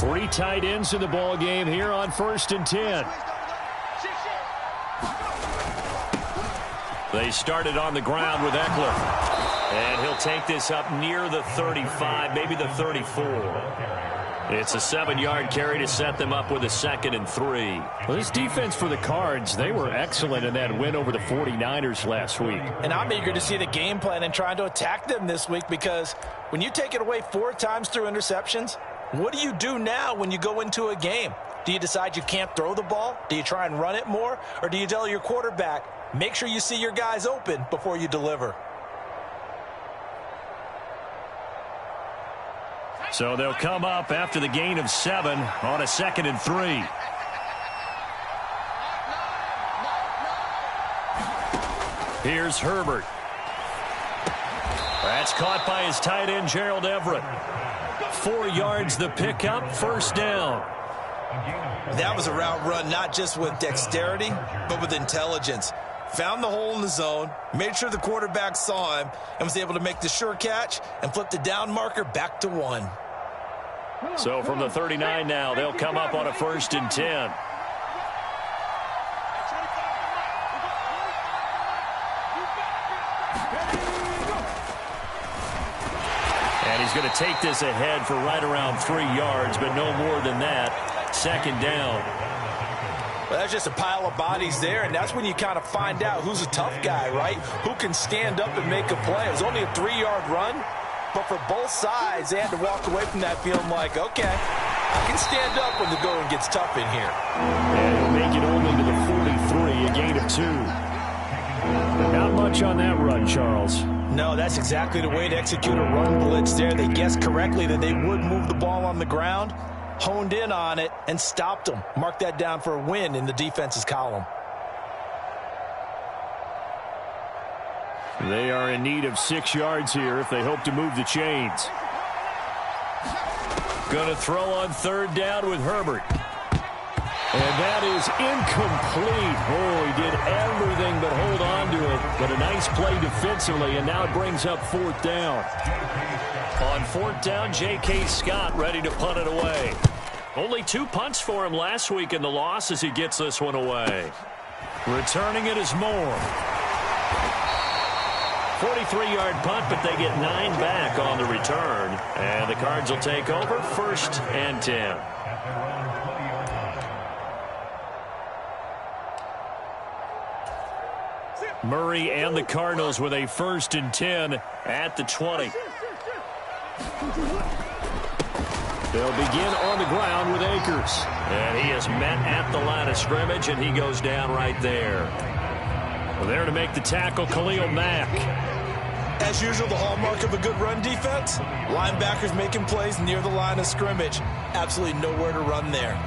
Three tight ends in the ball game here on 1st and 10. They started on the ground with Eckler. And he'll take this up near the 35, maybe the 34. It's a 7-yard carry to set them up with a 2nd and 3. Well, this defense for the Cards, they were excellent in that win over the 49ers last week. And I'm eager to see the game plan and trying to attack them this week, because when you take it away 4 times through interceptions, what do you do now when you go into a game? Do you decide you can't throw the ball? Do you try and run it more? Or do you tell your quarterback, make sure you see your guys open before you deliver? So they'll come up after the gain of 7 on a 2nd and 3. Here's Herbert. That's caught by his tight end, Gerald Everett. 4 yards the pickup, 1st down. That was a route run not just with dexterity, but with intelligence. Found the hole in the zone, made sure the quarterback saw him, and was able to make the sure catch and flip the down marker back to 1. So from the 39 now, they'll come up on a 1st and 10. And he's going to take this ahead for right around 3 yards, but no more than that. 2nd down. Well, that's just a pile of bodies there, and that's when you kind of find out who's a tough guy, right? Who can stand up and make a play. It was only a 3-yard run, but for both sides, they had to walk away from that feeling like, okay, I can stand up when the going gets tough in here. And he'll make it only to the 43, a gain of 2. Not much on that run, Charles. No, that's exactly the way to execute a run blitz there. They guessed correctly that they would move the ball on the ground, honed in on it, and stopped them. Mark that down for a win in the defense's column. They are in need of 6 yards here if they hope to move the chains. Going to throw on 3rd down with Herbert. And that is incomplete. Oh, he did everything but hold on to it. But a nice play defensively, and now it brings up 4th down. On 4th down, J.K. Scott ready to punt it away. Only 2 punts for him last week in the loss as he gets this one away. Returning it is Moore. 43-yard punt, but they get 9 back on the return. And the Cards will take over 1st and 10. Murray and the Cardinals with a 1st and 10 at the 20. They'll begin on the ground with Akers. And he is met at the line of scrimmage, and he goes down right there. There to make the tackle, Khalil Mack. As usual, the hallmark of a good run defense, linebackers making plays near the line of scrimmage. Absolutely nowhere to run there.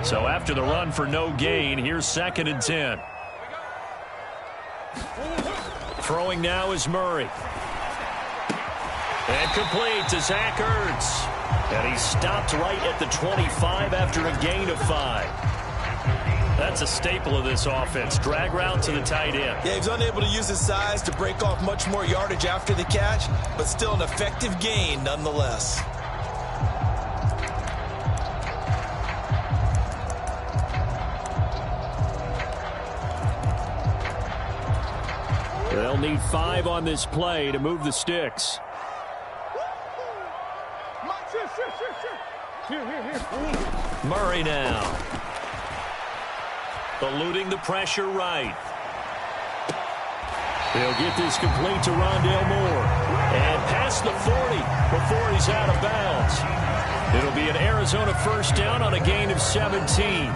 So after the run for no gain, here's 2nd and 10. Throwing now is Murray. And complete to Zach Ertz. And he stopped right at the 25 after a gain of 5. That's a staple of this offense. Drag route to the tight end. Yeah, he was unable to use his size to break off much more yardage after the catch, but still an effective gain nonetheless. They'll need 5 on this play to move the sticks. Murray now. Eluding the pressure right. They'll get this complete to Rondale Moore. And past the 40 before he's out of bounds. It'll be an Arizona 1st down on a gain of 17.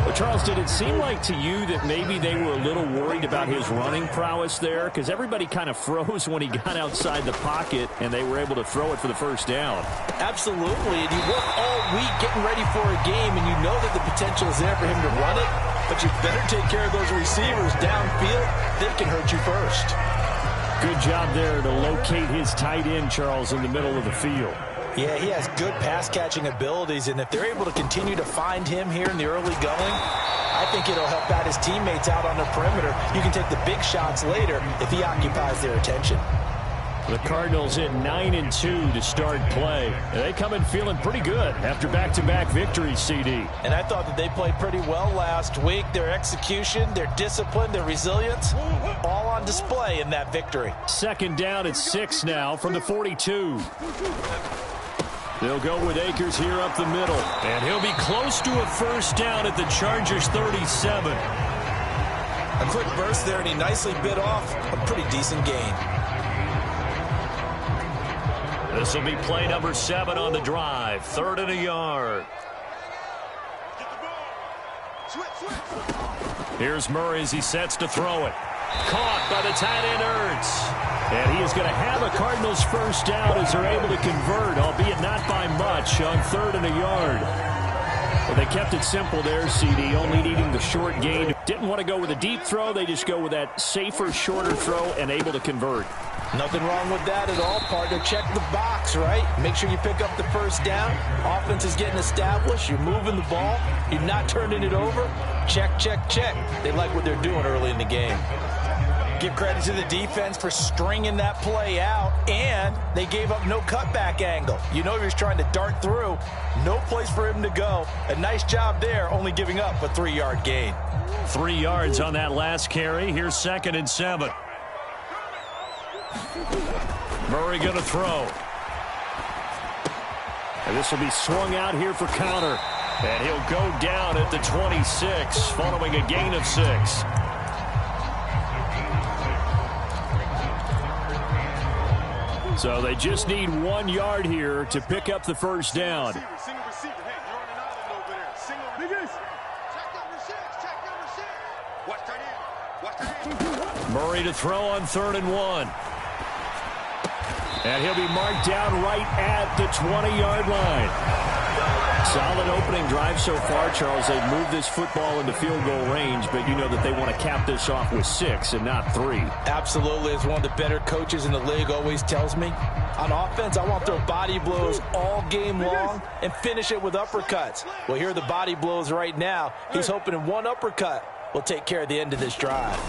Well, Charles, did it seem like to you that maybe they were a little worried about his running prowess there? Because everybody kind of froze when he got outside the pocket, and they were able to throw it for the 1st down. Absolutely, and you work all week getting ready for a game, and you know that the potential is there for him to run it, but you better take care of those receivers downfield. They can hurt you first. Good job there to locate his tight end, Charles, in the middle of the field. Yeah, he has good pass-catching abilities, and if they're able to continue to find him here in the early going, I think it'll help out his teammates out on the perimeter. You can take the big shots later if he occupies their attention. The Cardinals at 9-2 to start play. And they come in feeling pretty good after back-to-back victories, CD. And I thought that they played pretty well last week. Their execution, their discipline, their resilience, all on display in that victory. Second down at 6 now from the 42. They'll go with Akers here up the middle. And he'll be close to a first down at the Chargers' 37. A quick burst there, and he nicely bit off a pretty decent gain. This will be play number 7 on the drive. 3rd and a yard. Here's Murray as he sets to throw it. Caught by the tight end Ertz. And he is going to have a Cardinals first down as they're able to convert, albeit not by much, on 3rd and a yard. Well, they kept it simple there, CD, only needing the short gain. Didn't want to go with a deep throw. They just go with that safer, shorter throw and able to convert. Nothing wrong with that at all, partner. Check the box, right? Make sure you pick up the first down. Offense is getting established. You're moving the ball. You're not turning it over. Check, check, check. They like what they're doing early in the game. Give credit to the defense for stringing that play out, and they gave up no cutback angle. You know he was trying to dart through. No place for him to go. A nice job there, only giving up a 3-yard gain. 3 yards on that last carry. Here's 2nd and 7. Murray going to throw. And this will be swung out here for counter. And he'll go down at the 26 following a gain of 6. So they just need 1 yard here to pick up the first down. Murray to throw on 3rd and 1. And he'll be marked down right at the 20-yard line. Solid opening drive so far, Charles. They've moved this football into field goal range, but you know that they want to cap this off with 6 and not 3. Absolutely. As one of the better coaches in the league always tells me, on offense, I want to throw body blows all game long and finish it with uppercuts. Well, here are the body blows right now. He's hoping in one uppercut will take care of the end of this drive.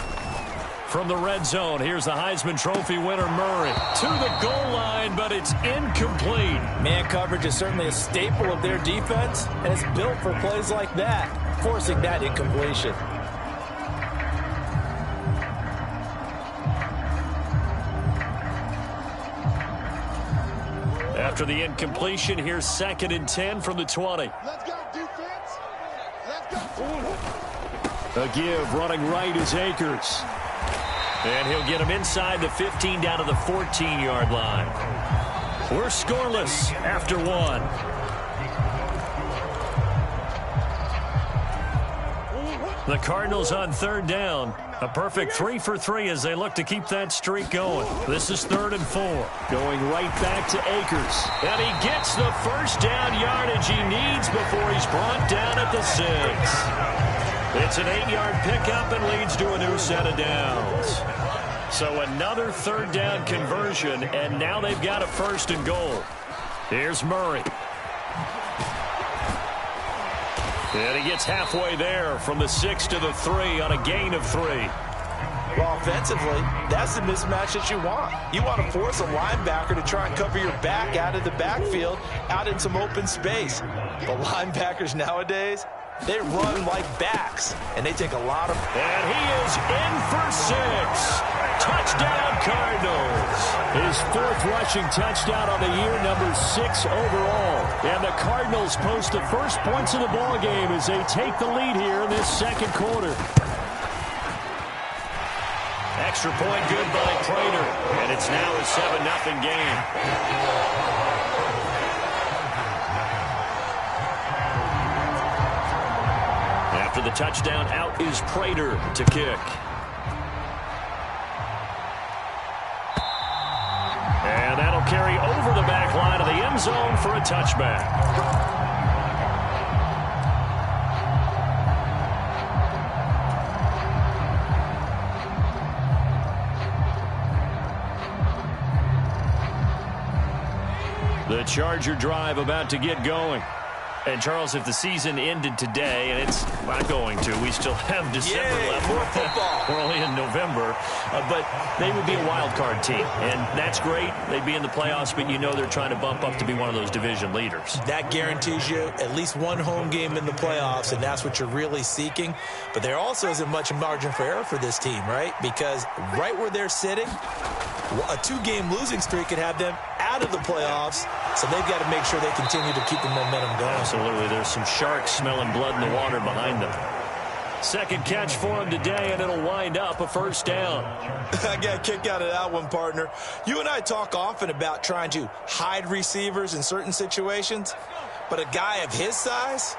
From the red zone, here's the Heisman Trophy winner, Murray. To the goal line, but it's incomplete. Man coverage is certainly a staple of their defense, and it's built for plays like that, forcing that incompletion. After the incompletion, here's 2nd and 10 from the 20. Let's go, defense. Let's go. A give running right is Akers. And he'll get him inside the 15 down to the 14-yard line. We're scoreless after 1. The Cardinals on 3rd down. A perfect 3 for 3 as they look to keep that streak going. This is 3rd and 4. Going right back to Akers. And he gets the first down yardage he needs before he's brought down at the 6. It's an 8-yard pickup and leads to a new set of downs. So another 3rd down conversion, and now they've got a 1st and goal. Here's Murray. And he gets halfway there from the 6 to the 3 on a gain of 3. Well, offensively, that's the mismatch that you want. You want to force a linebacker to try and cover your back out of the backfield, out in some open space. The linebackers nowadays, they run like backs, and they take a lot of... And he is in for 6. Touchdown, Cardinals. His 4th rushing touchdown on the year, number 6 overall. And the Cardinals post the first points of the ball game as they take the lead here in this 2nd quarter. Extra point good by Prater. And it's now a 7-0 game. After the touchdown, out is Prater to kick. And that'll carry over the back line of the end zone for a touchback. The Charger drive about to get going. And, Charles, if the season ended today, and it's not going to, we still have December left. More football. We're only in November. But they would be a wild card team. And that's great. They'd be in the playoffs, but you know they're trying to bump up to be one of those division leaders. That guarantees you at least one home game in the playoffs, and that's what you're really seeking. But there also isn't much margin for error for this team, right? Because right where they're sitting, a 2-game losing streak could have them out of the playoffs, so they've got to make sure they continue to keep the momentum going. Absolutely. There's some sharks smelling blood in the water behind them. Second catch for him today, and it'll wind up a first down. I got a kick out of that one, partner. You and I talk often about trying to hide receivers in certain situations, but a guy of his size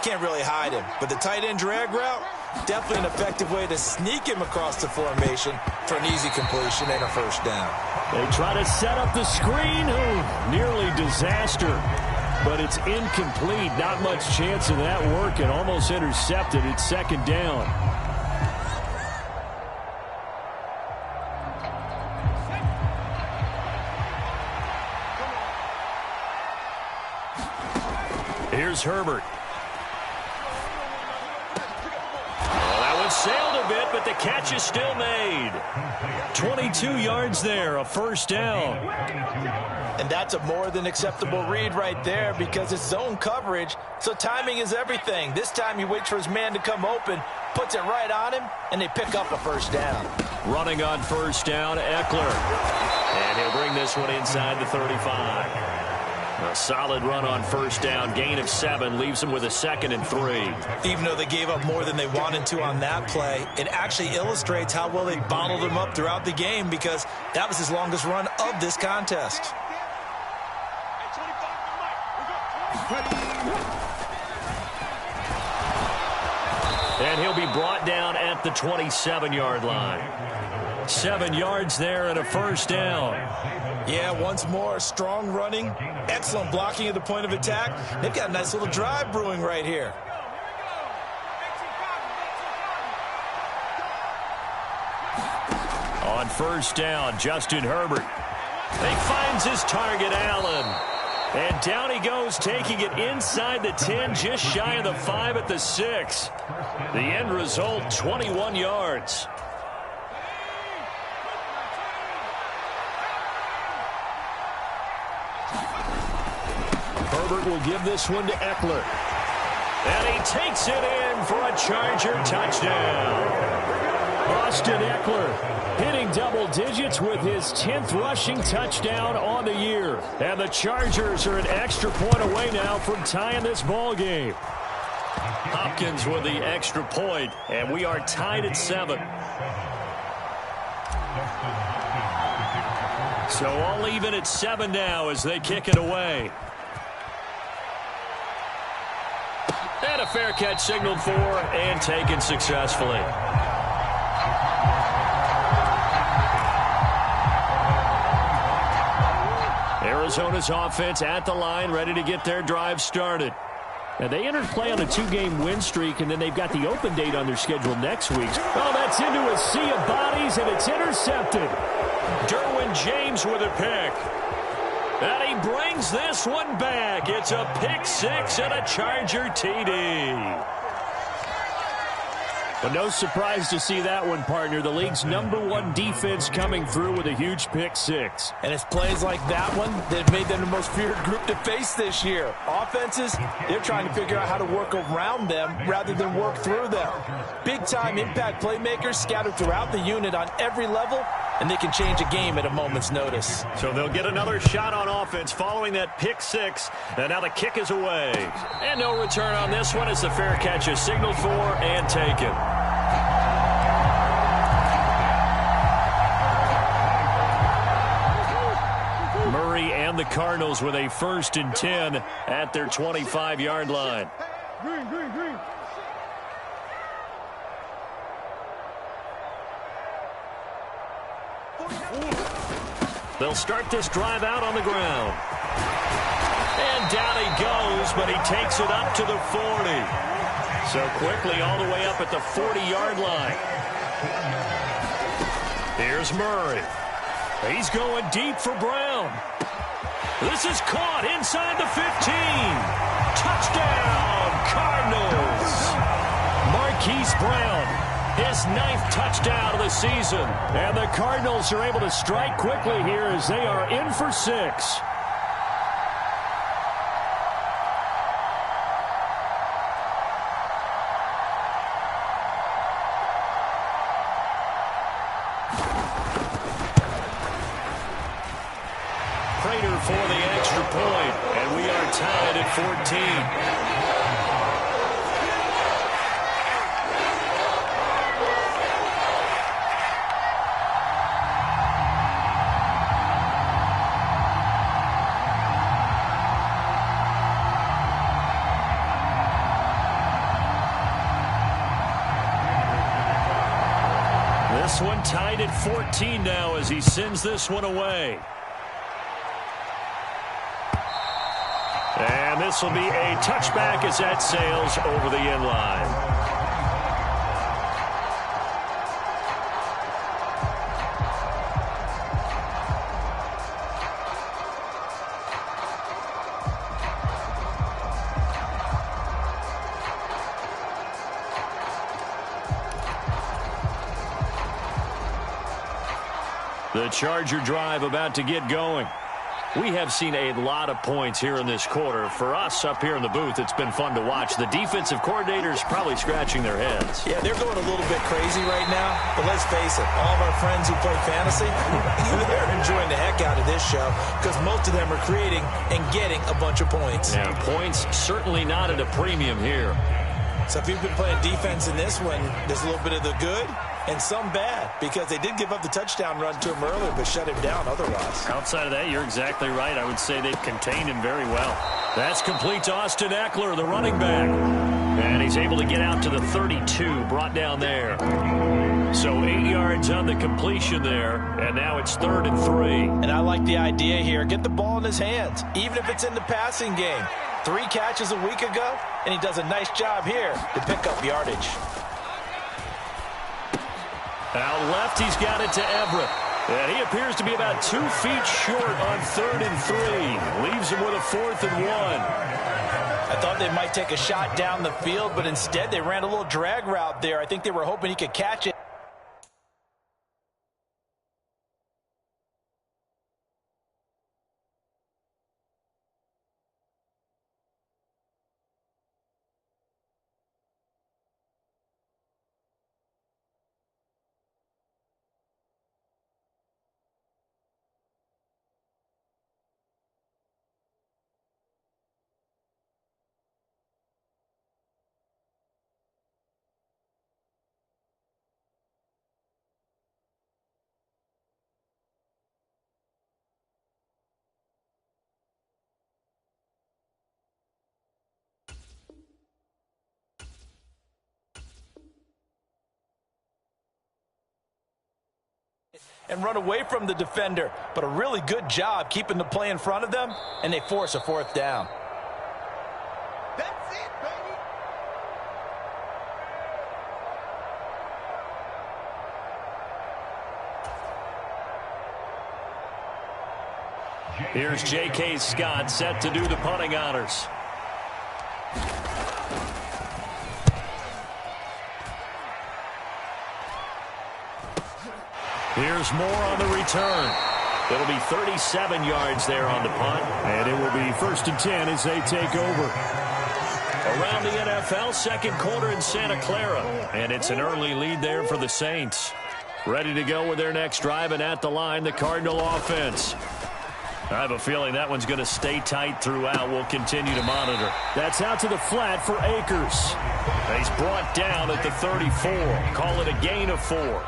can't really hide him. But the tight end drag route, definitely an effective way to sneak him across the formation for an easy completion and a first down. They try to set up the screen. Oh, nearly disaster. But it's incomplete. Not much chance of that working. Almost intercepted. It's second down. Here's Herbert. Sailed a bit, but the catch is still made. 22 yards there, a first down. And that's a more than acceptable read right there because it's zone coverage, so timing is everything. This time he waits for his man to come open, puts it right on him, and they pick up a first down. Running on first down, Eckler. And he'll bring this one inside the 35. A solid run on first down, gain of 7, leaves them with a 2nd and 3. Even though they gave up more than they wanted to on that play, it actually illustrates how well they bottled him up throughout the game because that was his longest run of this contest. And he'll be brought down at the 27-yard line. 7 yards there and a first down. Yeah, once more, strong running, excellent blocking at the point of attack. They've got a nice little drive brewing right here. On first down, Justin Herbert. He finds his target, Allen. And down he goes, taking it inside the 10, just shy of the 5 at the 6. The end result, 21 yards. Herbert will give this one to Eckler. And he takes it in for a Charger touchdown. Austin Eckler hitting double digits with his 10th rushing touchdown on the year. And the Chargers are an extra point away now from tying this ball game. Hopkins with the extra point, and we are tied at 7. So all even at 7 now as they kick it away. And a fair catch signaled for and taken successfully. Arizona's offense at the line, ready to get their drive started. Now, they entered play on a 2-game win streak, and then they've got the open date on their schedule next week. Oh, that's into a sea of bodies, and it's intercepted. Derwin James with a pick. And he brings this one back. It's a pick 6 and a Charger TD. But no surprise to see that one, partner. The league's #1 defense coming through with a huge pick 6. And it's plays like that one that have made them the most feared group to face this year. Offenses, they're trying to figure out how to work around them rather than work through them. Big-time impact playmakers scattered throughout the unit on every level, and they can change a game at a moment's notice. So they'll get another shot on offense following that pick 6. And now the kick is away. And no return on this one as the fair catch is signaled for and taken. Murray and the Cardinals with a 1st and 10 at their 25-yard line. Green. They'll start this drive out on the ground. And down he goes, but he takes it up to the 40. So quickly all the way up at the 40-yard line. Here's Murray. He's going deep for Brown. This is caught inside the 15. Touchdown, Cardinals! Marquise Brown, his 9th touchdown of the season. And the Cardinals are able to strike quickly here as they are in for 6. Prater for the extra point, and we are tied at 14. This one tied at 14 now as he sends this one away. And this will be a touchback as that sails over the end line. The Charger drive about to get going. We have seen a lot of points here in this quarter. For us up here in the booth, it's been fun to watch. The defensive coordinators probably scratching their heads. Yeah, they're going a little bit crazy right now. But let's face it, all of our friends who play fantasy, they're enjoying the heck out of this show because most of them are creating and getting a bunch of points. Yeah, points certainly not at a premium here. So if you've been playing defense in this one, there's a little bit of the good and some bad because they did give up the touchdown run to him earlier but shut him down otherwise. Outside of that, you're exactly right. I would say they've contained him very well. That's complete to Austin Eckler, the running back. And he's able to get out to the 32, brought down there. So 8 yards on the completion there, and now it's 3rd and 3. And I like the idea here. Get the ball in his hands, even if it's in the passing game. 3 catches a week ago, and he does a nice job here to pick up yardage. Out left, he's got it to Everett. And he appears to be about 2 feet short on 3rd and 3. Leaves him with a 4th and 1. I thought they might take a shot down the field, but instead they ran a little drag route there. I think they were hoping he could catch it. And run away from the defender, but a really good job keeping the play in front of them, and they force a 4th down. That's it, baby. Here's J.K. Scott set to do the punting honors. Here's more on the return. It'll be 37 yards there on the punt. And it will be 1st and 10 as they take over. Around the NFL, 2nd quarter in Santa Clara. And it's an early lead there for the Saints. Ready to go with their next drive, and at the line, the Cardinal offense. I have a feeling that one's going to stay tight throughout. We'll continue to monitor. That's out to the flat for Akers. He's brought down at the 34. Call it a gain of 4.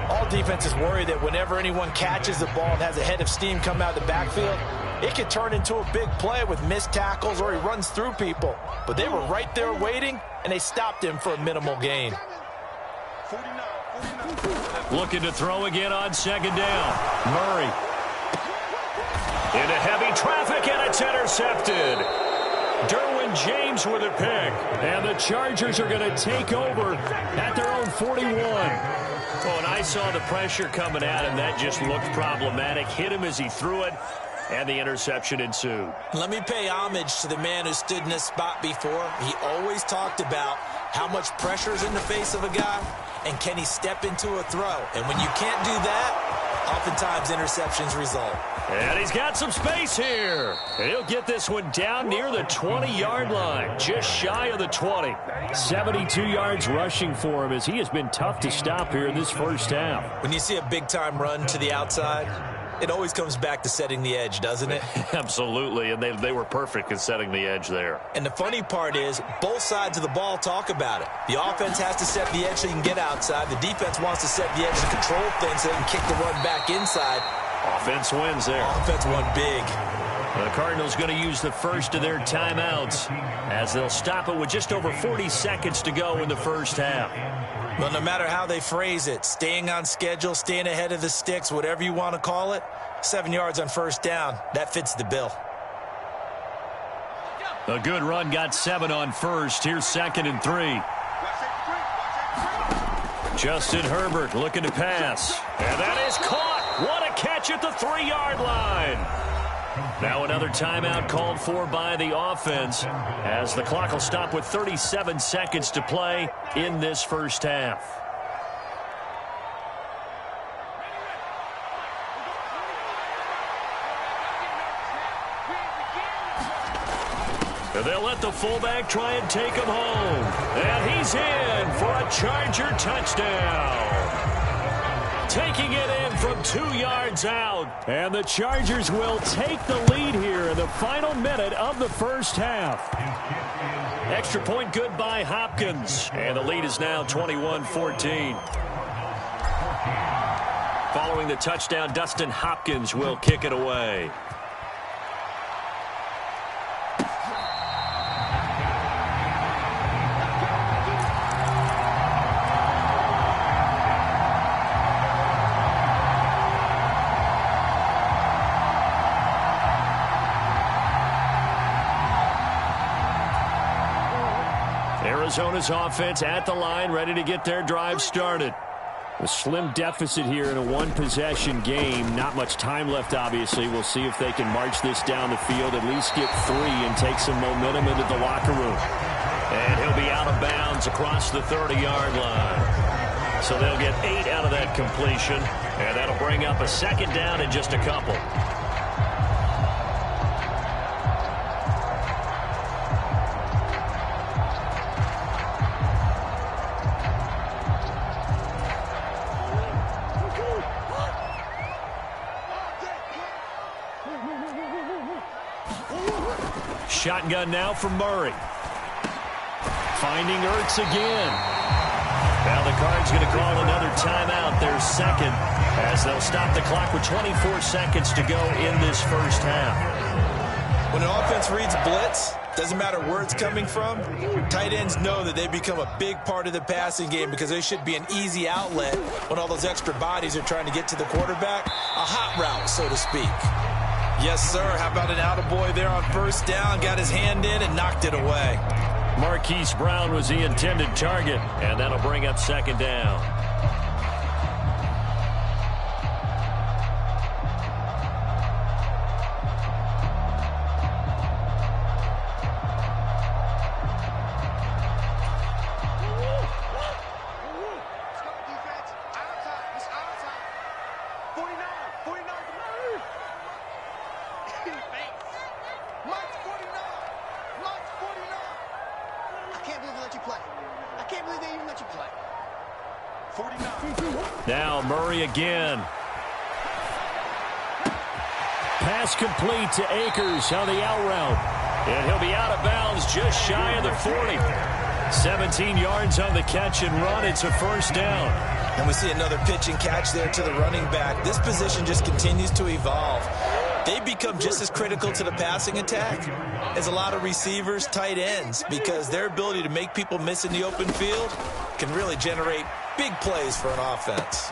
All defenses worry that whenever anyone catches the ball and has a head of steam come out of the backfield, it can turn into a big play with missed tackles or he runs through people. But they were right there waiting, and they stopped him for a minimal gain. 49. Looking to throw again on 2nd down. Murray. Into heavy traffic, and it's intercepted. Derwin James with a pick. And the Chargers are going to take over at their own 41. Oh, and I saw the pressure coming at him. That just looked problematic. Hit him as he threw it. and the interception ensued. Let me pay homage to the man who stood in this spot before. He always talked about how much pressure is in the face of a guy, and can he step into a throw. And when you can't do that, oftentimes interceptions result. And he's got some space here. And he'll get this one down near the 20-yard line, just shy of the 20. 72 yards rushing for him, as he has been tough to stop here in this first half. When you see a big-time run to the outside, it always comes back to setting the edge, doesn't it? Absolutely, and they were perfect in setting the edge there. And the funny part is, both sides of the ball talk about it. The offense has to set the edge so you can get outside. The defense wants to set the edge to control things so they can kick the run back inside. Offense wins there. Offense won big. The Cardinals going to use the first of their timeouts as they'll stop it with just over 40 seconds to go in the first half. Well, no matter how they phrase it, staying on schedule, staying ahead of the sticks, whatever you want to call it, 7 yards on first down, that fits the bill. A good run got 7 on first. Here's 2nd and 3. Justin Herbert looking to pass. And that is caught. What a catch at the 3-yard line. Now another timeout called for by the offense as the clock will stop with 37 seconds to play in this first half. And they'll let the fullback try and take him home. And he's in for a Charger touchdown. Taking it in from 2 yards out. And the Chargers will take the lead here in the final minute of the first half. Extra point good by Hopkins. And the lead is now 21-14. Following the touchdown, Dustin Hopkins will kick it away. Arizona's offense at the line, ready to get their drive started. A slim deficit here in a one-possession game. Not much time left, obviously. We'll see if they can march this down the field, at least get 3 and take some momentum into the locker room. And he'll be out of bounds across the 30-yard line. So they'll get 8 out of that completion, and that'll bring up a 2nd down in just a couple. Shotgun now from Murray. Finding Ertz again. Now the Cards going to call another timeout, their 2nd, as they'll stop the clock with 24 seconds to go in this first half. When an offense reads blitz, doesn't matter where it's coming from, tight ends know that they become a big part of the passing game because they should be an easy outlet when all those extra bodies are trying to get to the quarterback. A hot route, so to speak. Yes, sir. How about an attaboy there on first down? Got his hand in and knocked it away. Marquise Brown was the intended target, and that'll bring up 2nd down. Now Murray again. Pass complete to Akers on the out route. And he'll be out of bounds just shy of the 40. 17 yards on the catch and run. It's a 1st down. And we see another pitch and catch there to the running back. This position just continues to evolve. They become just as critical to the passing attack as a lot of receivers, tight ends, because their ability to make people miss in the open field can really generate big plays for an offense.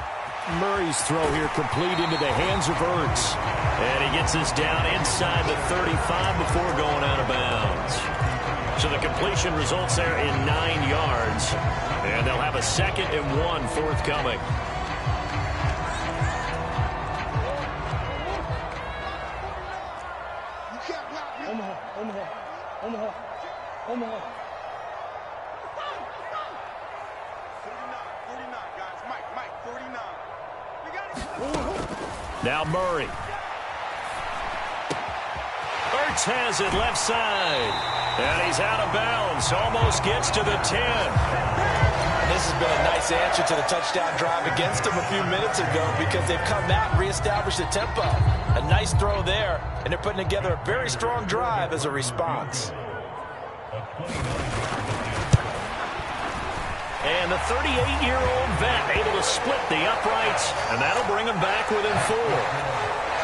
Murray's throw here complete into the hands of Ertz. And he gets this down inside the 35 before going out of bounds. So the completion results there in 9 yards. And they'll have a 2nd and 1 forthcoming. 49, guys. Mike, 49. We gotta get Now Murray. Ertz has it left side. And he's out of bounds. Almost gets to the 10. This has been a nice answer to the touchdown drive against them a few minutes ago because they've come out and reestablished the tempo. A nice throw there, and they're putting together a very strong drive as a response. And the 38-year-old vet able to split the uprights, and that'll bring him back within 4.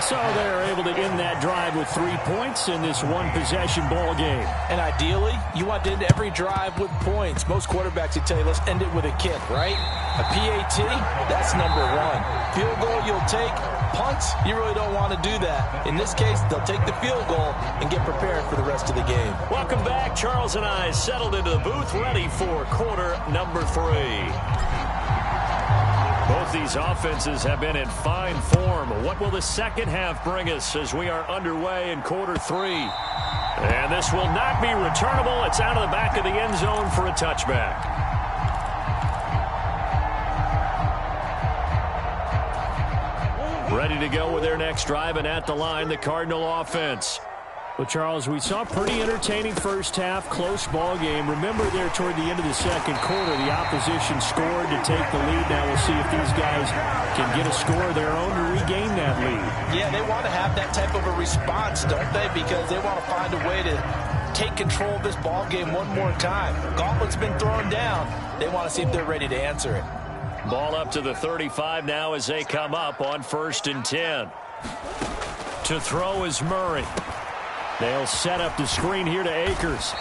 So they're able to end that drive with 3 points in this one-possession ball game. And ideally, you want to end every drive with points. Most quarterbacks would tell you, let's end it with a kick, right? A PAT, that's number 1. Field goal you'll take. Punts, you really don't want to do that. In this case, they'll take the field goal and get prepared for the rest of the game. Welcome back. Charles and I settled into the booth, ready for quarter number 3. Both these offenses have been in fine form. What will the second half bring us as we are underway in quarter 3? And this will not be returnable. It's out of the back of the end zone for a touchback. Ready to go with their next drive, and at the line, the Cardinal offense. Well, Charles, we saw a pretty entertaining first half, close ball game. Remember there toward the end of the second quarter, the opposition scored to take the lead. Now we'll see if these guys can get a score of their own to regain that lead. Yeah, they want to have that type of a response, don't they? Because they want to find a way to take control of this ball game one more time. Gauntlet's been thrown down. They want to see if they're ready to answer it. Ball up to the 35 now as they come up on 1st and 10. To throw is Murray. They'll set up the screen here to Akers.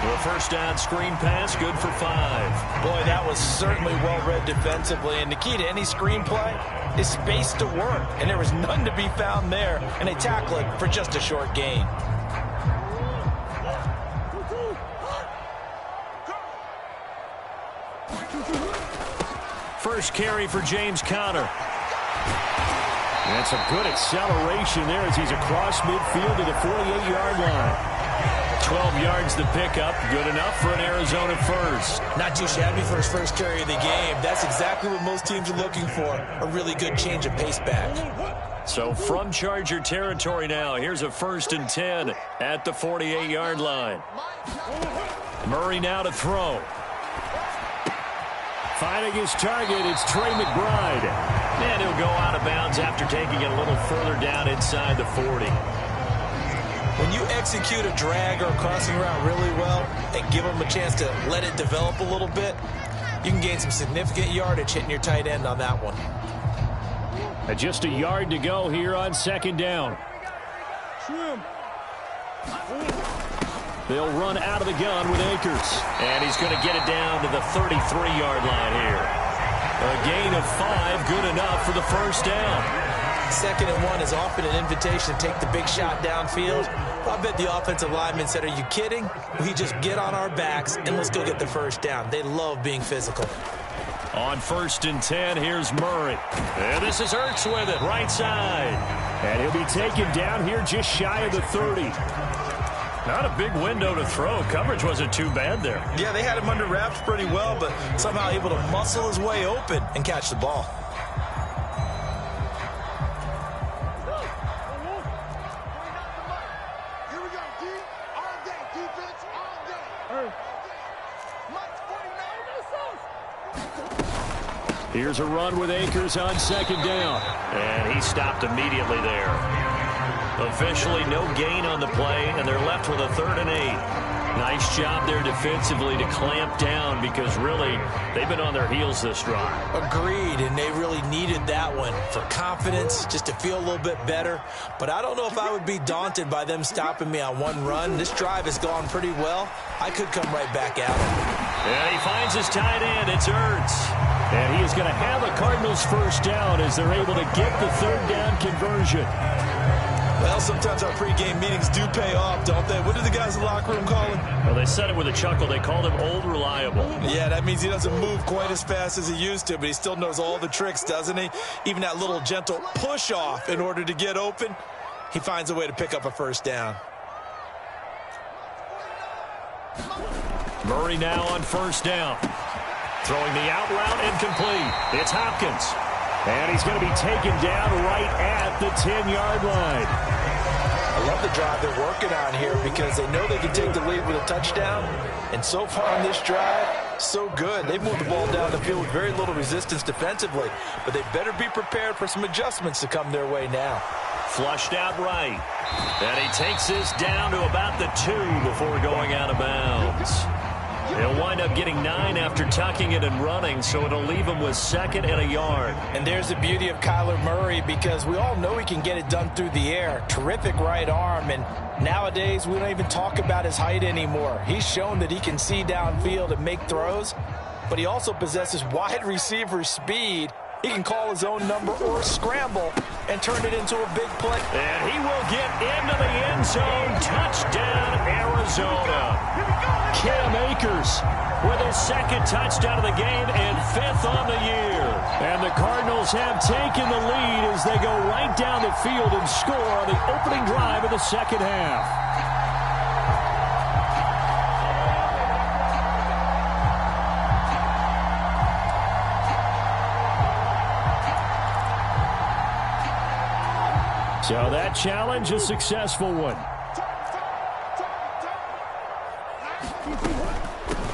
The first down screen pass, good for 5. Boy, that was certainly well-read defensively. And the key to any screenplay is space to work. And there was none to be found there. And they tackle it for just a short gain. First carry for James Conner. And some good acceleration there as he's across midfield to the 48-yard line. 12 yards to pick up. Good enough for an Arizona first. Not too shabby for his first carry of the game. That's exactly what most teams are looking for. A really good change of pace back. So from Charger territory now, here's a 1st and 10 at the 48-yard line. Murray now to throw. Finding his target, it's Trey McBride. And he'll go out of bounds after taking it a little further down inside the 40. When you execute a drag or a crossing route really well and give them a chance to let it develop a little bit, you can gain some significant yardage hitting your tight end on that one. And just a yard to go here on 2nd down. They'll run out of the gun with Akers. And he's going to get it down to the 33-yard line here. A gain of 5, good enough for the first down. 2nd and 1 is often an invitation to take the big shot downfield. I bet the offensive lineman said, are you kidding? We just get on our backs and let's go get the first down. They love being physical. On 1st and 10, here's Murray. And this is Ertz with it, right side. And he'll be taken down here just shy of the 30. Not a big window to throw. Coverage wasn't too bad there. Yeah, they had him under wraps pretty well, but somehow able to muscle his way open and catch the ball. Here we go, D. All day. Defense all day. Mike's 49. Here's a run with Akers on 2nd down. And he stopped immediately there. Officially no gain on the play, and they're left with a 3rd and 8. Nice job there defensively to clamp down because really they've been on their heels this drive. Agreed, and they really needed that one for confidence, just to feel a little bit better. But I don't know if I would be daunted by them stopping me on one run. This drive has gone pretty well. I could come right back at him. And he finds his tight end. It's Ertz. And he is going to have a Cardinals first down as they're able to get the 3rd down conversion. Well, sometimes our pregame meetings do pay off, don't they? What did the guys in the locker room call him? Well, they said it with a chuckle. They called him Old Reliable. Yeah, that means he doesn't move quite as fast as he used to, but he still knows all the tricks, doesn't he? Even that little gentle push-off in order to get open, he finds a way to pick up a first down. Murray now on first down. Throwing the out route incomplete. It's Hopkins. And he's going to be taken down right at the 10-yard line. I love the drive they're working on here because they know they can take the lead with a touchdown. And so far on this drive, so good. They've moved the ball down the field with very little resistance defensively. But they better be prepared for some adjustments to come their way now. Flushed out right. And he takes this down to about the 2 before going out of bounds. He'll wind up getting 9 after tucking it and running, so it'll leave him with 2nd and a yard. And there's the beauty of Kyler Murray because we all know he can get it done through the air. Terrific right arm, and nowadays we don't even talk about his height anymore. He's shown that he can see downfield and make throws, but he also possesses wide receiver speed. He can call his own number or scramble and turn it into a big play. And he will get into the end zone. Touchdown, Arizona. Cam Akers with his 2nd touchdown of the game and 5th on the year. And the Cardinals have taken the lead as they go right down the field and score on the opening drive of the 2nd half. So that challenge, a successful one.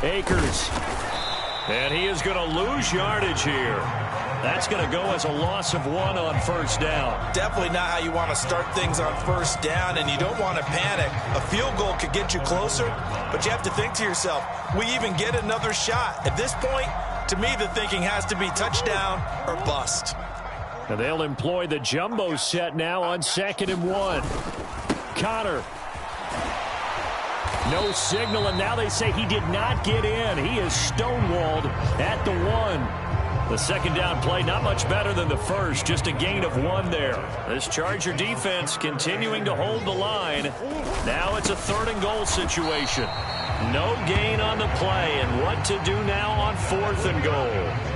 Akers. And he is going to lose yardage here. That's going to go as a loss of 1 on first down. Definitely not how you want to start things on first down, and you don't want to panic. A field goal could get you closer, but you have to think to yourself, we even get another shot. At this point, to me, the thinking has to be touchdown or bust. And they'll employ the jumbo set now on 2nd and 1. Connor. No signal, and now they say he did not get in. He is stonewalled at the 1. The 2nd down play, not much better than the first, just a gain of 1 there. This Charger defense continuing to hold the line. Now it's a 3rd and goal situation. No gain on the play, and what to do now on 4th and goal.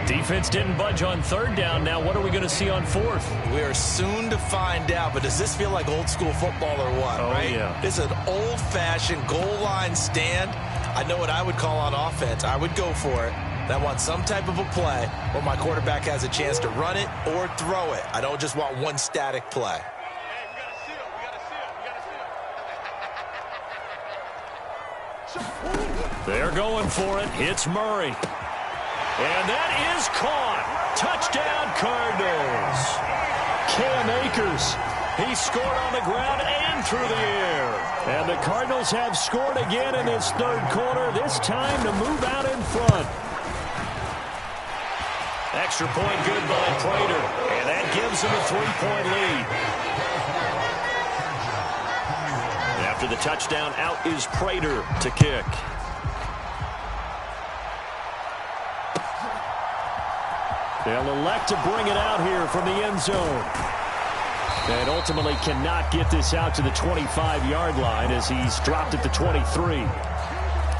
Defense didn't budge on 3rd down. Now what are we going to see on 4th? We are soon to find out, but does this feel like old school football or what, right? Yeah. It's an old-fashioned goal line stand. I know what I would call on offense. I would go for it. And I want some type of a play where my quarterback has a chance to run it or throw it. I don't just want one static play. They're going for it. Hits Murray. And that is caught. Touchdown, Cardinals. Cam Akers. He scored on the ground and through the air. And the Cardinals have scored again in this 3rd quarter, this time to move out in front. Extra point good by Prater. And that gives them a 3-point lead. After the touchdown, out is Prater to kick. They'll elect to bring it out here from the end zone. And ultimately cannot get this out to the 25-yard line as he's dropped at the 23.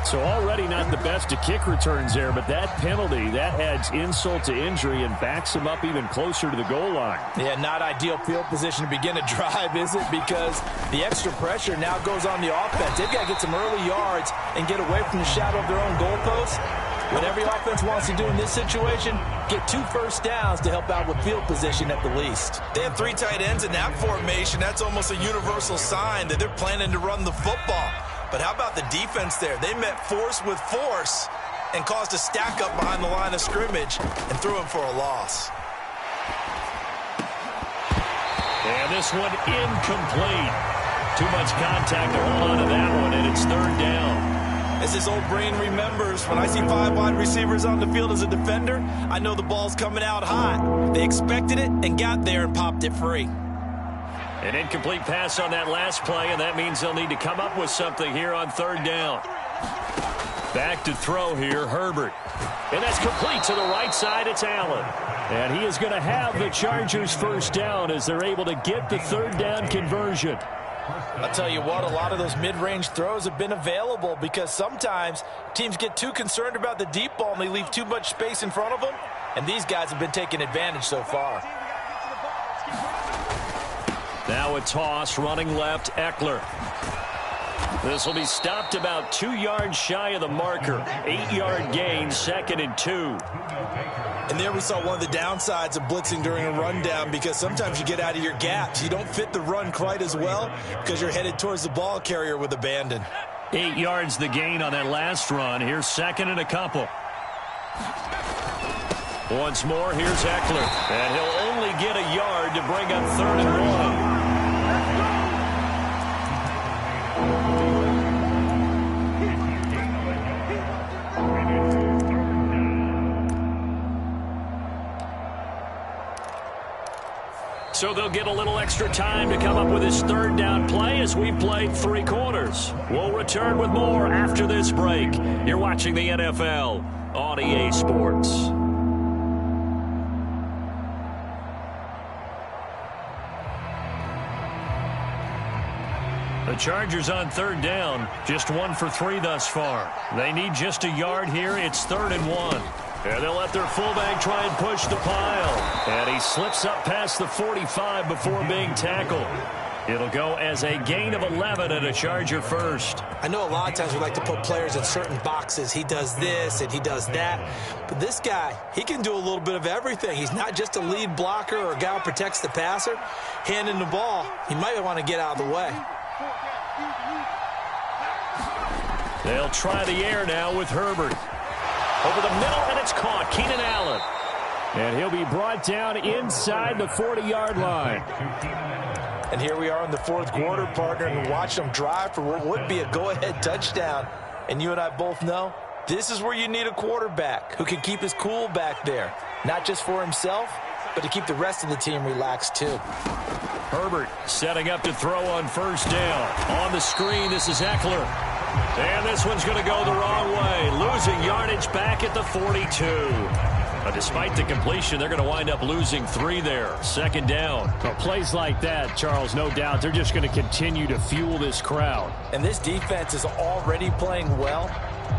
So already not the best to kick returns there, but that penalty, that adds insult to injury and backs him up even closer to the goal line. Yeah, not ideal field position to begin a drive, is it? Because the extra pressure now goes on the offense. They've got to get some early yards and get away from the shadow of their own goalposts. What every offense wants to do in this situation, get 2 first downs to help out with field position at the least. They have 3 tight ends in that formation. That's almost a universal sign that they're planning to run the football. But how about the defense there? They met force with force and caused a stack up behind the line of scrimmage and threw him for a loss. And this one incomplete. Too much contact to hold on to that one, and it's 3rd down. As this old brain remembers, when I see 5 wide receivers on the field as a defender, I know the ball's coming out hot. They expected it and got there and popped it free. An incomplete pass on that last play, and that means they'll need to come up with something here on 3rd down. Back to throw here, Herbert. And that's complete to the right side. It's Allen. And he is going to have the Chargers first down as they're able to get the 3rd down conversion. I'll tell you what, a lot of those mid-range throws have been available because sometimes teams get too concerned about the deep ball and they leave too much space in front of them. And these guys have been taking advantage so far. Now a toss running left, Eckler. This will be stopped about 2 yards shy of the marker. 8-yard gain, 2nd and 2. And there we saw one of the downsides of blitzing during a rundown, because sometimes you get out of your gaps. You don't fit the run quite as well because you're headed towards the ball carrier with abandon. 8 yards the gain on that last run. Here's 2nd and a couple. Once more, here's Eckler. And he'll only get a yard to bring up 3rd and 1. So they'll get a little extra time to come up with his 3rd down play as we've played 3 quarters. We'll return with more after this break. You're watching the NFL on EA Sports. The Chargers on 3rd down, just 1 for 3 thus far. They need just a yard here. It's 3rd and 1. And they'll let their fullback try and push the pile. And he slips up past the 45 before being tackled. It'll go as a gain of 11 and a Charger first. I know a lot of times we like to put players in certain boxes. He does this and he does that. But this guy, he can do a little bit of everything. He's not just a lead blocker or a guy who protects the passer. Handing the ball, he might want to get out of the way. They'll try the air now with Herbert. Over the middle, and it's caught. Keenan Allen. And he'll be brought down inside the 40-yard line. And here we are in the 4th quarter, partner, and watch them drive for what would be a go-ahead touchdown. And you and I both know this is where you need a quarterback who can keep his cool back there. Not just for himself, but to keep the rest of the team relaxed too. Herbert setting up to throw on 1st down. On the screen, this is Eckler. And this one's going to go the wrong way. Losing yardage back at the 42. But despite the completion, they're going to wind up losing 3 there. 2nd down. Well, plays like that, Charles, no doubt, they're just going to continue to fuel this crowd. And this defense is already playing well,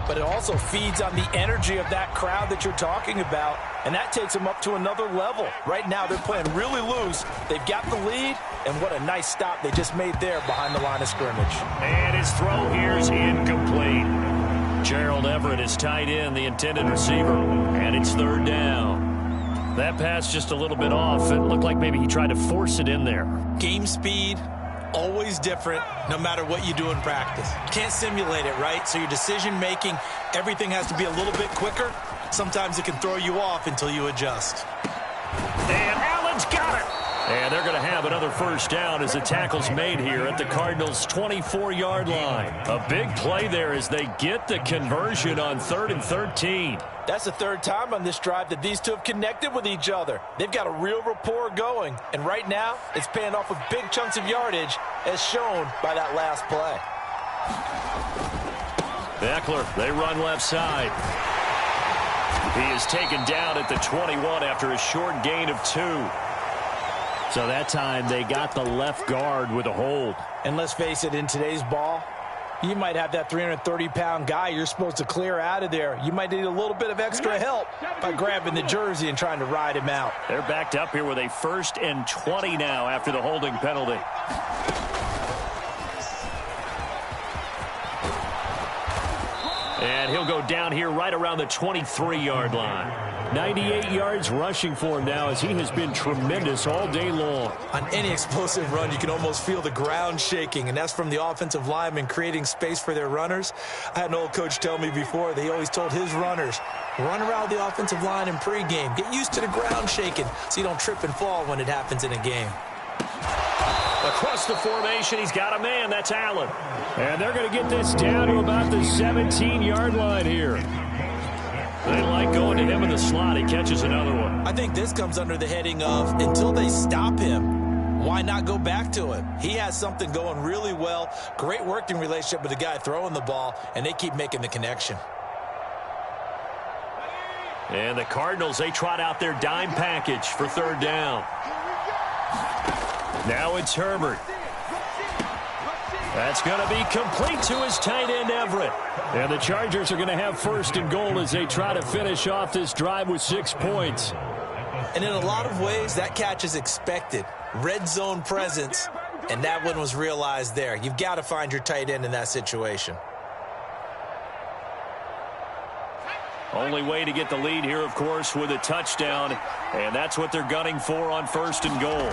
but it also feeds on the energy of that crowd that you're talking about, and that takes them up to another level. Right now, they're playing really loose. They've got the lead, and what a nice stop they just made there behind the line of scrimmage. And his throw here is incomplete. Gerald Everett is tied in, the intended receiver, and it's 3rd down. That pass just a little bit off. It looked like maybe he tried to force it in there. Game speed, always different, no matter what you do in practice. Can't simulate it, right? So your decision-making, everything has to be a little bit quicker. Sometimes it can throw you off until you adjust. And Allen's got it. And they're going to have another 1st down as the tackle's made here at the Cardinals' 24-yard line. A big play there as they get the conversion on 3rd and 13. That's the 3rd time on this drive that these two have connected with each other. They've got a real rapport going. And right now, it's paying off with big chunks of yardage, as shown by that last play. Eckler, they run left side. He is taken down at the 21 after a short gain of 2. So that time they got the left guard with a hold. And let's face it, in today's ball, you might have that 330-pound guy you're supposed to clear out of there. You might need a little bit of extra help by grabbing the jersey and trying to ride him out. They're backed up here with a 1st and 20 now after the holding penalty. And he'll go down here right around the 23-yard line. 98 yards rushing for him now as he has been tremendous all day long. On any explosive run, you can almost feel the ground shaking, and that's from the offensive linemen creating space for their runners. I had an old coach tell me before, they always told his runners, run around the offensive line in pregame. Get used to the ground shaking so you don't trip and fall when it happens in a game. Across the formation, he's got a man. That's Allen. And they're going to get this down to about the 17-yard line here. They like going to him in the slot. He catches another one. I think this comes under the heading of, until they stop him, why not go back to him? He has something going really well. Great working relationship with the guy throwing the ball, and they keep making the connection. And the Cardinals, they trot out their dime package for 3rd down. Now it's Herbert. That's going to be complete to his tight end, Everett. And the Chargers are going to have 1st and goal as they try to finish off this drive with 6 points. And in a lot of ways, that catch is expected. Red zone presence. And that one was realized there. You've got to find your tight end in that situation. Only way to get the lead here, of course, with a touchdown. And that's what they're gunning for on 1st and goal.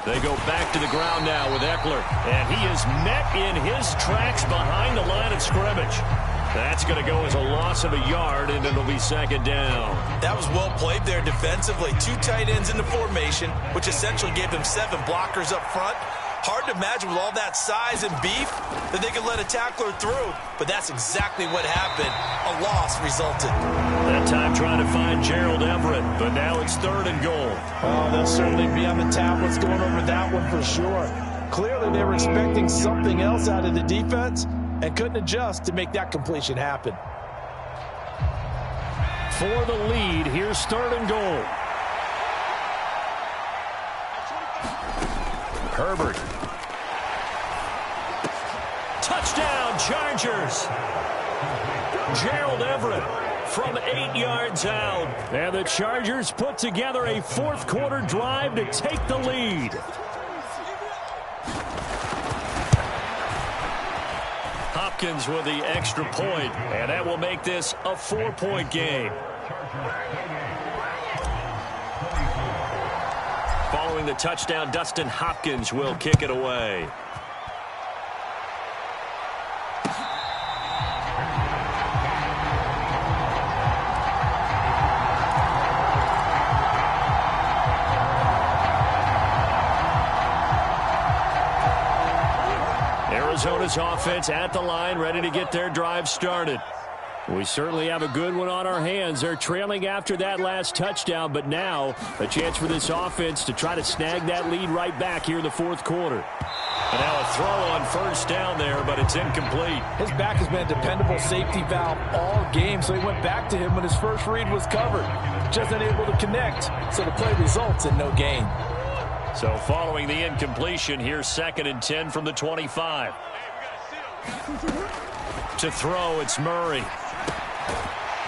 They go back to the ground now with Eckler. And he is met in his tracks behind the line of scrimmage. That's going to go as a loss of a yard, and it'll be 2nd down. That was well played there defensively. 2 tight ends in the formation, which essentially gave them 7 blockers up front. Hard to imagine with all that size and beef that they could let a tackler through, but that's exactly what happened. A loss resulted. That time trying to find Gerald Everett, but now it's 3rd and goal. Oh, they'll certainly be on the tablets going over that one for sure. Clearly they were expecting something else out of the defense and couldn't adjust to make that completion happen. For the lead, here's 3rd and goal. Herbert. Touchdown, Chargers. Gerald Everett from 8 yards out. And the Chargers put together a 4th quarter drive to take the lead. Hopkins with the extra point, and that will make this a 4-point game. Following the touchdown, Dustin Hopkins will kick it away. Arizona's offense at the line, ready to get their drive started. We certainly have a good one on our hands. They're trailing after that last touchdown, but now a chance for this offense to try to snag that lead right back here in the 4th quarter. And now a throw on 1st down there, but it's incomplete. His back has been a dependable safety valve all game, so he went back to him when his first read was covered. Just unable to connect, so the play results in no gain. So following the incompletion, here's 2nd and 10 from the 25. To throw, it's Murray.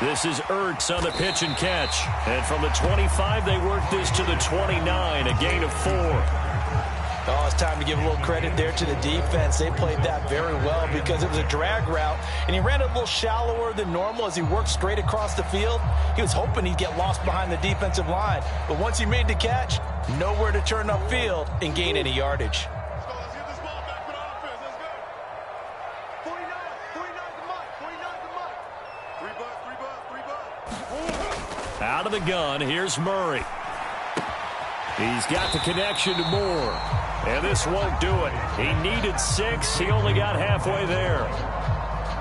This is Ertz on the pitch and catch. And from the 25, they work this to the 29, a gain of 4. Oh, it's time to give a little credit there to the defense. They played that very well because it was a drag route, and he ran it a little shallower than normal as he worked straight across the field. He was hoping he'd get lost behind the defensive line, but once he made the catch, nowhere to turn upfield and gain any yardage. Let's get this ball back for the offense. Let's go. 49 the mark. 49 the mark. 3 bucks. Out of the gun, here's Murray. He's got the connection to Moore. And this won't do it. He needed 6. He only got halfway there.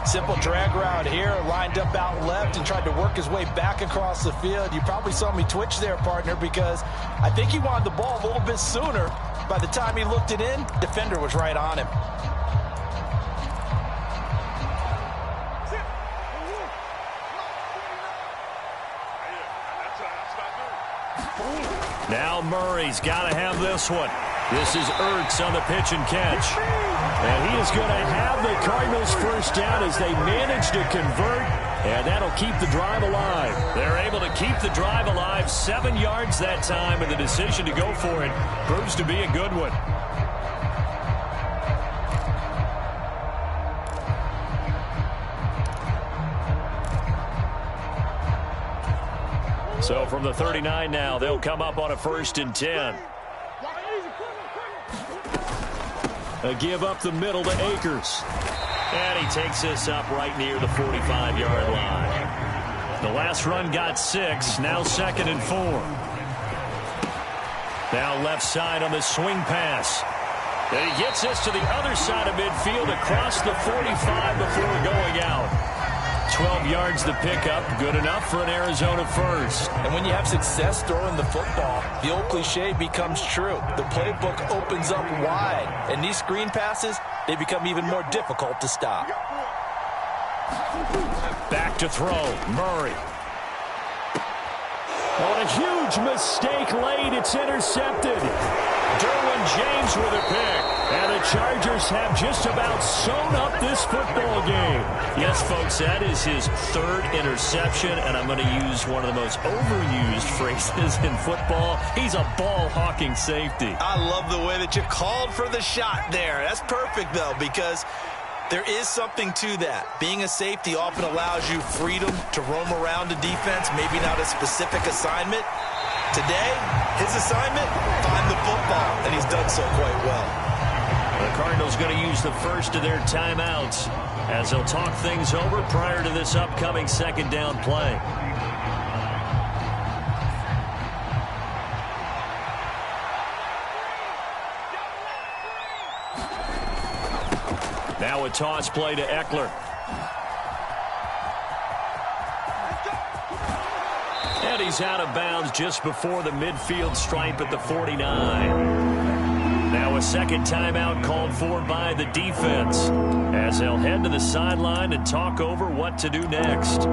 Simple drag route here, lined up out left and tried to work his way back across the field. You probably saw me twitch there, partner, because I think he wanted the ball a little bit sooner. By the time he looked it in, defender was right on him. Now Murray's got to have this one. This is Ertz on the pitch and catch. And he is going to have the Cardinals first down as they manage to convert, and that'll keep the drive alive. They're able to keep the drive alive, 7 yards that time, and the decision to go for it proves to be a good one. So from the 39 now, they'll come up on a 1st and 10. A give up the middle to Akers. And he takes this up right near the 45-yard line. The last run got 6, now 2nd and 4. Now left side on the swing pass. And he gets this to the other side of midfield across the 45 before going out. 12 yards to pick up, good enough for an Arizona first. And when you have success throwing the football, the old cliche becomes true. The playbook opens up wide, and these screen passes, they become even more difficult to stop. Back to throw, Murray. Oh, a huge mistake late. It's intercepted. Derwin James with a pick. And the Chargers have just about sewn up this football game. Yes, folks, that is his third interception, and I'm going to use one of the most overused phrases in football. He's a ball-hawking safety. I love the way that you called for the shot there. That's perfect, though, because there is something to that. Being a safety often allows you freedom to roam around a defense, maybe not a specific assignment. Today, his assignment, find the football, and he's done so quite well. The Cardinals going to use the first of their timeouts as they'll talk things over prior to this upcoming second down play. Now a toss play to Eckler. And he's out of bounds just before the midfield stripe at the 49. Now a second timeout called for by the defense as they'll head to the sideline and talk over what to do next.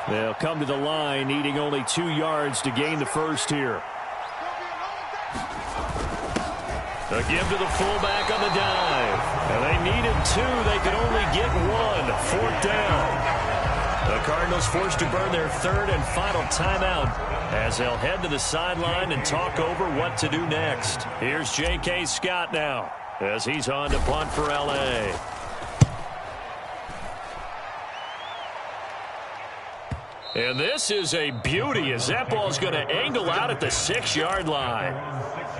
They'll come to the line, needing only 2 yards to gain the first here. A give to the fullback on the dive. And they needed 2. They could only get 1. 4th down. The Cardinals forced to burn their third and final timeout as they'll head to the sideline and talk over what to do next. Here's J.K. Scott now as he's on to punt for L.A. And this is a beauty as that ball's going to angle out at the 6-yard line.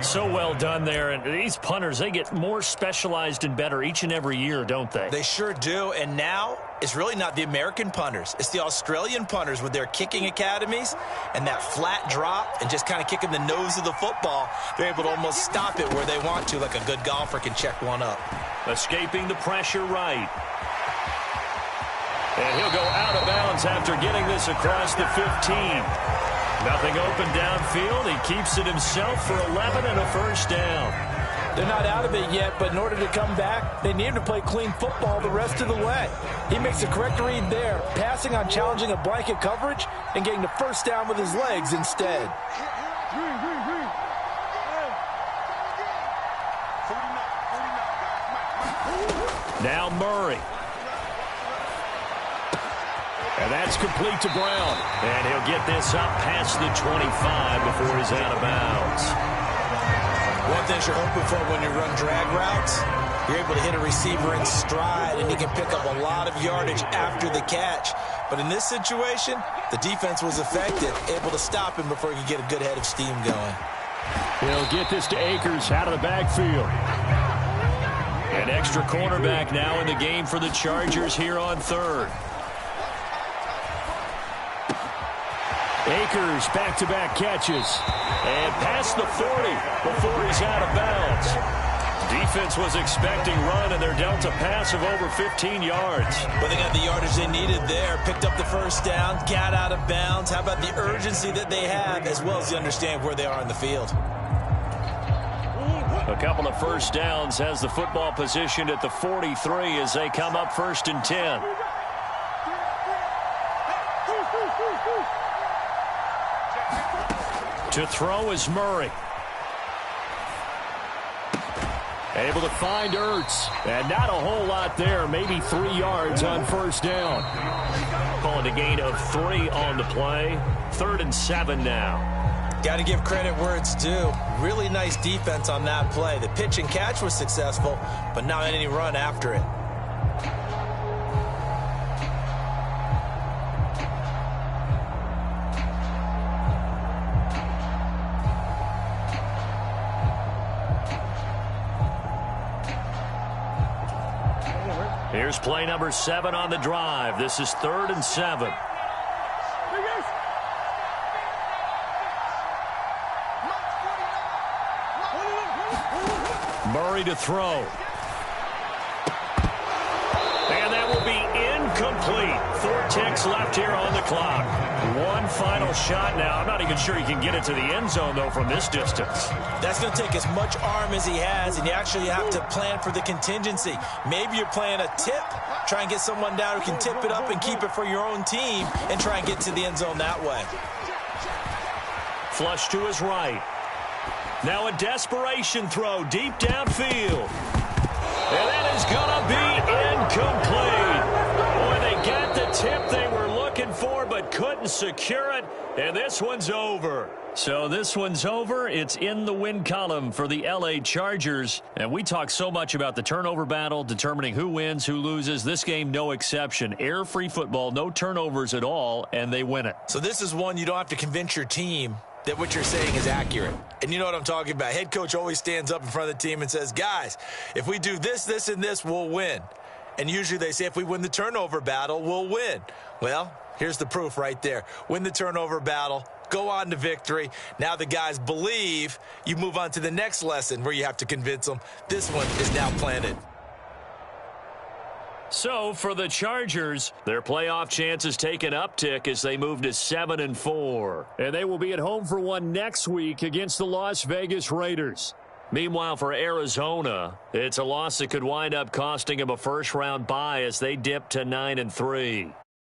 So well done there. And these punters, they get more specialized and better each and every year, don't they? They sure do. And now it's really not the American punters. It's the Australian punters with their kicking academies and that flat drop and just kind of kicking the nose of the football. They're able to almost stop it where they want to, like a good golfer can check one up. Escaping the pressure right. And he'll go out of bounds after getting this across the 15. Nothing open downfield. He keeps it himself for 11 and a first down. They're not out of it yet, but in order to come back, they need to play clean football the rest of the way. He makes the correct read there, passing on challenging a blanket coverage and getting the first down with his legs instead. Now Murray. And that's complete to Brown. And he'll get this up past the 25 before he's out of bounds. One thing you're hoping for when you run drag routes, you're able to hit a receiver in stride, and he can pick up a lot of yardage after the catch. But in this situation, the defense was effective, able to stop him before he could get a good head of steam going. He'll get this to Akers out of the backfield. An extra cornerback now in the game for the Chargers here on third. Akers back-to-back catches. And past the 40 before he's out of bounds. Defense was expecting run, and they're dealt a pass of over 15 yards. But they got the yardage they needed there. Picked up the first down, got out of bounds. How about the urgency that they have, as well as the understanding where they are in the field? A couple of first downs has the football positioned at the 43 as they come up 1st and 10. To throw is Murray. Able to find Ertz. And not a whole lot there. Maybe 3 yards on first down. Calling a gain of 3 on the play. 3rd and 7 now. Got to give credit where it's due. Really nice defense on that play. The pitch and catch was successful, but not any run after it. Here's play number 7 on the drive. This is 3rd and 7. Murray to throw. And that will be incomplete. 4 ticks left here on the clock. 1 One final shot now. I'm not even sure he can get it to the end zone, though, from this distance. That's going to take as much arm as he has, and you actually have to plan for the contingency. Maybe you're playing a tip. Try and get someone down who can tip it up and keep it for your own team and try and get to the end zone that way. Flush to his right. Now a desperation throw deep downfield. And that is going to be incomplete. Boy, they got the tip they were looking for but couldn't secure it. And this one's over. So this one's over. It's in the win column for the LA Chargers. And we talk so much about the turnover battle, determining who wins, who loses. This game, no exception. Air-free football, no turnovers at all, and they win it. So this is one you don't have to convince your team that what you're saying is accurate. And you know what I'm talking about. Head coach always stands up in front of the team and says, guys, if we do this, this, and this, we'll win. And usually they say if we win the turnover battle, we'll win. Well, here's the proof right there. Win the turnover battle, go on to victory. Now the guys believe. You move on to the next lesson where you have to convince them. This one is now planted. So for the Chargers, their playoff chances take an uptick as they move to 7-4. And they will be at home for one next week against the Las Vegas Raiders. Meanwhile, for Arizona, it's a loss that could wind up costing them a first-round bye as they dip to 9-3.